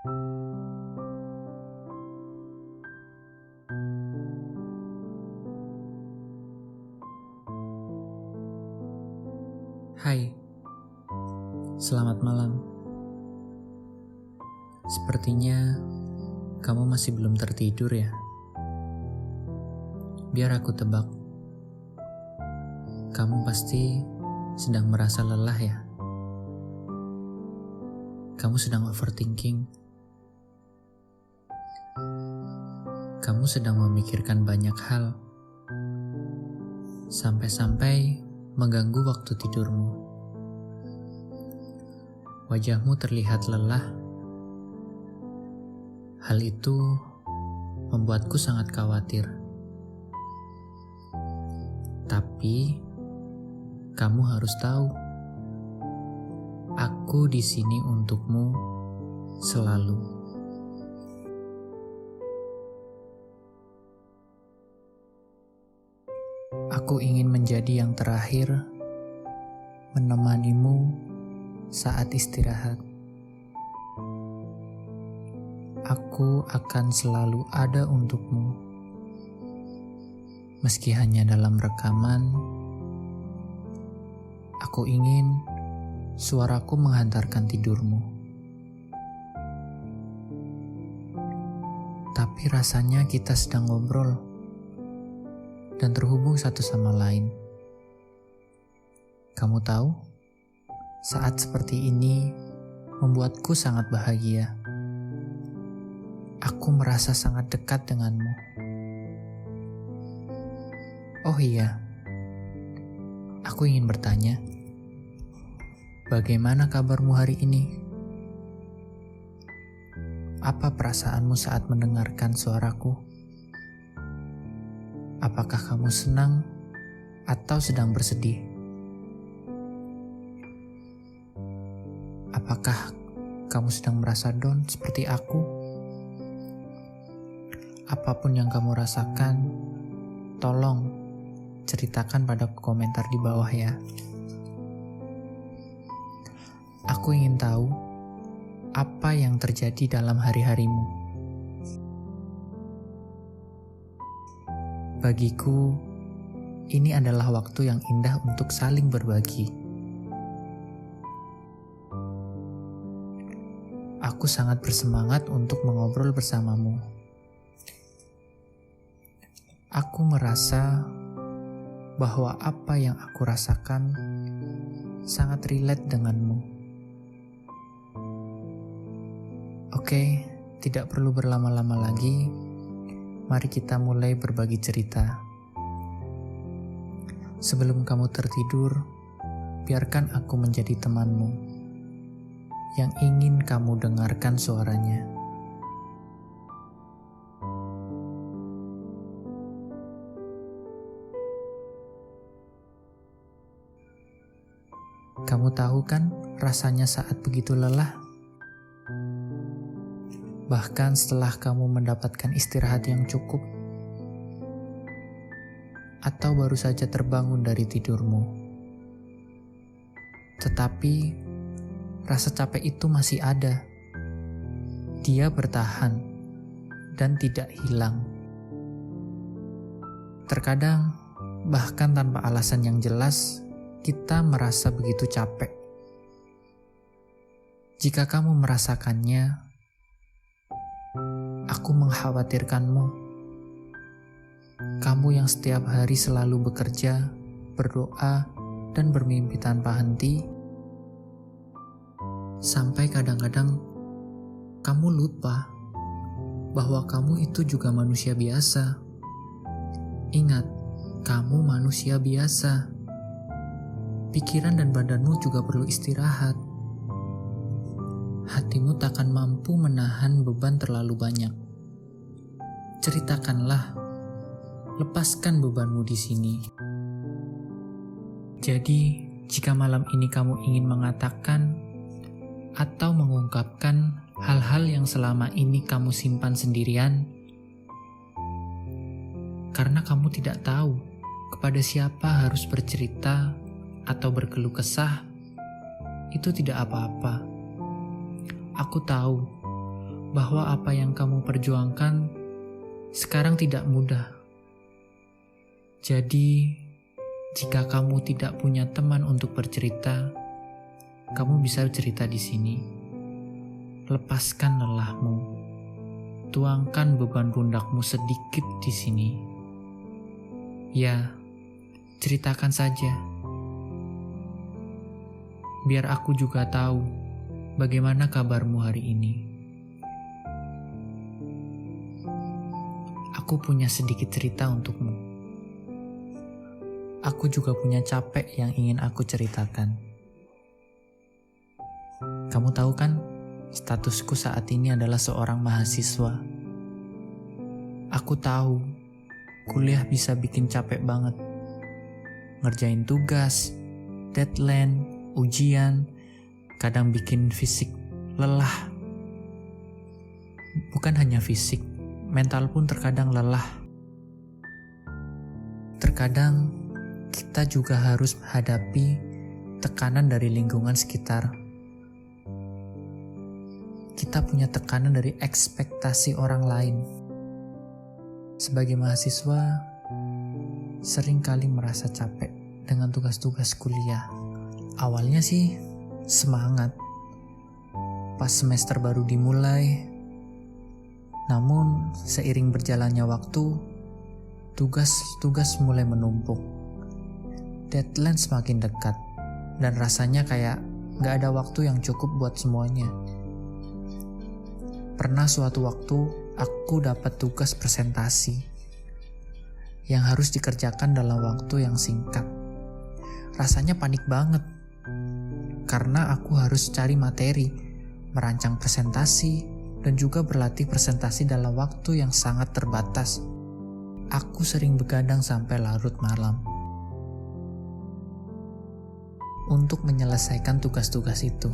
Hai, selamat malam. Sepertinya kamu masih belum tertidur ya? Biar aku tebak, kamu pasti sedang merasa lelah ya? Kamu sedang overthinking. Kamu sedang memikirkan banyak hal, sampai-sampai mengganggu waktu tidurmu. Wajahmu terlihat lelah. Hal itu membuatku sangat khawatir. Tapi kamu harus tahu, aku di sini untukmu selalu. Aku ingin menjadi yang terakhir menemanimu saat istirahat. Aku akan selalu ada untukmu, meski hanya dalam rekaman. Aku ingin suaraku menghantarkan tidurmu, tapi rasanya kita sedang ngobrol dan terhubung satu sama lain. Kamu tahu, saat seperti ini membuatku sangat bahagia. Aku merasa sangat dekat denganmu. Oh iya, aku ingin bertanya, bagaimana kabarmu hari ini? Apa perasaanmu saat mendengarkan suaraku? Apakah kamu senang atau sedang bersedih? Apakah kamu sedang merasa down seperti aku? Apapun yang kamu rasakan, tolong ceritakan pada komentar di bawah ya. Aku ingin tahu apa yang terjadi dalam hari-harimu. Bagiku, ini adalah waktu yang indah untuk saling berbagi. Aku sangat bersemangat untuk mengobrol bersamamu. Aku merasa bahwa apa yang aku rasakan sangat relate denganmu. Oke, tidak perlu berlama-lama lagi. Mari kita mulai berbagi cerita. Sebelum kamu tertidur, biarkan aku menjadi temanmu yang ingin kamu dengarkan suaranya. Kamu tahu kan rasanya saat begitu lelah? Bahkan setelah kamu mendapatkan istirahat yang cukup, atau baru saja terbangun dari tidurmu. Tetapi, rasa capek itu masih ada. Dia bertahan dan tidak hilang. Terkadang, bahkan tanpa alasan yang jelas, kita merasa begitu capek. Jika kamu merasakannya, aku mengkhawatirkanmu. Kamu yang setiap hari selalu bekerja, berdoa, dan bermimpi tanpa henti, sampai kadang-kadang kamu lupa bahwa kamu itu juga manusia biasa. Ingat, kamu manusia biasa. Pikiran dan badanmu juga perlu istirahat. Hatimu takkan mampu menahan beban terlalu banyak. Ceritakanlah, lepaskan bebanmu di sini. Jadi, jika malam ini kamu ingin mengatakan atau mengungkapkan hal-hal yang selama ini kamu simpan sendirian, karena kamu tidak tahu kepada siapa harus bercerita atau berkeluh kesah, itu tidak apa-apa. Aku tahu bahwa apa yang kamu perjuangkan sekarang tidak mudah. Jadi, jika kamu tidak punya teman untuk bercerita, kamu bisa cerita di sini. Lepaskan lelahmu. Tuangkan beban pundakmu sedikit di sini. Ya, ceritakan saja. Biar aku juga tahu bagaimana kabarmu hari ini. Aku punya sedikit cerita untukmu. Aku juga punya capek yang ingin aku ceritakan. Kamu tahu kan, statusku saat ini adalah seorang mahasiswa. Aku tahu, kuliah bisa bikin capek banget. Ngerjain tugas, deadline, ujian, kadang bikin fisik lelah. Bukan hanya fisik, mental pun terkadang lelah. Terkadang kita juga harus menghadapi tekanan dari lingkungan sekitar. Kita punya tekanan dari ekspektasi orang lain. Sebagai mahasiswa, sering kali merasa capek dengan tugas-tugas kuliah. Awalnya sih semangat. Pas semester baru dimulai, namun seiring berjalannya waktu, tugas-tugas mulai menumpuk. Deadline semakin dekat, dan rasanya kayak gak ada waktu yang cukup buat semuanya. Pernah suatu waktu, aku dapat tugas presentasi yang harus dikerjakan dalam waktu yang singkat. Rasanya panik banget, karena aku harus cari materi, merancang presentasi, dan juga berlatih presentasi dalam waktu yang sangat terbatas. Aku sering begadang sampai larut malam untuk menyelesaikan tugas-tugas itu.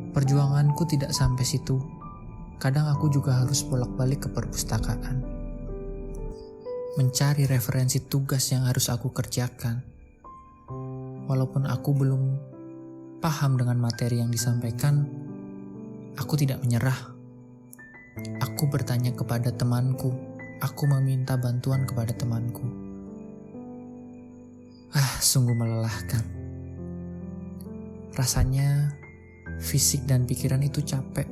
Perjuanganku tidak sampai situ. Kadang aku juga harus bolak-balik ke perpustakaan, mencari referensi tugas yang harus aku kerjakan. Walaupun aku belum paham dengan materi yang disampaikan, aku tidak menyerah. Aku bertanya kepada temanku, aku meminta bantuan kepada temanku. Sungguh melelahkan. Rasanya fisik dan pikiran itu capek.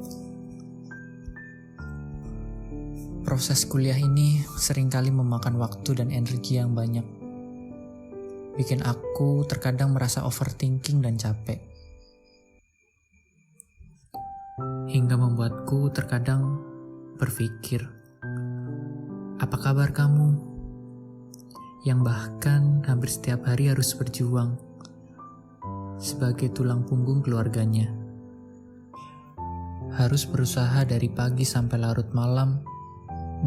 Proses kuliah ini seringkali memakan waktu dan energi yang banyak. Bikin aku terkadang merasa overthinking dan capek. Hingga membuatku terkadang berpikir, apa kabar kamu? Yang bahkan hampir setiap hari harus berjuang sebagai tulang punggung keluarganya. Harus berusaha dari pagi sampai larut malam,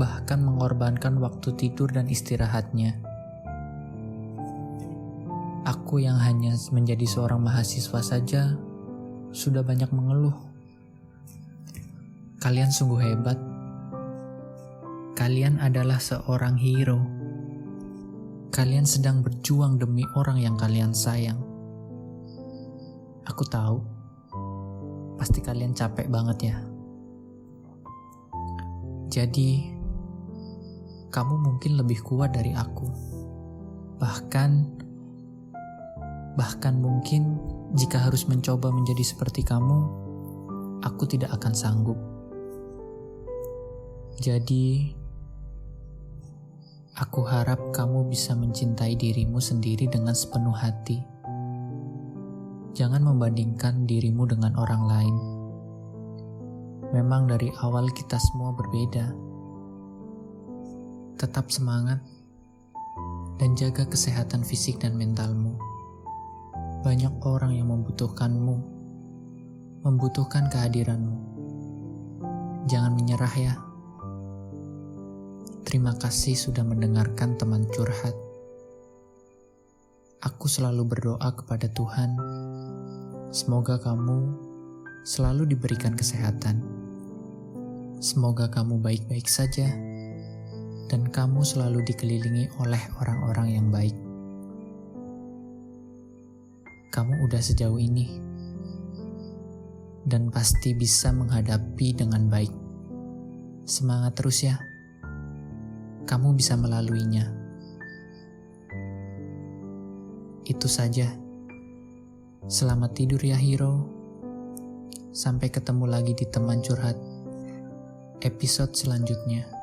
bahkan mengorbankan waktu tidur dan istirahatnya. Aku yang hanya menjadi seorang mahasiswa saja, sudah banyak mengeluh. Kalian sungguh hebat. Kalian adalah seorang hero. Kalian sedang berjuang demi orang yang kalian sayang. Aku tahu, pasti kalian capek banget ya. Jadi, kamu mungkin lebih kuat dari aku. Bahkan mungkin jika harus mencoba menjadi seperti kamu, aku tidak akan sanggup. Jadi, aku harap kamu bisa mencintai dirimu sendiri dengan sepenuh hati. Jangan membandingkan dirimu dengan orang lain. Memang dari awal kita semua berbeda. Tetap semangat dan jaga kesehatan fisik dan mentalmu. Banyak orang yang membutuhkanmu, membutuhkan kehadiranmu. Jangan menyerah ya. Terima kasih sudah mendengarkan teman curhat. Aku selalu berdoa kepada Tuhan, semoga kamu selalu diberikan kesehatan. Semoga kamu baik-baik saja, dan kamu selalu dikelilingi oleh orang-orang yang baik. Kamu udah sejauh ini. dan pasti bisa menghadapi dengan baik. Semangat terus ya. Kamu bisa melaluinya. Itu saja. Selamat tidur ya Hiro. Sampai ketemu lagi di teman curhat episode selanjutnya.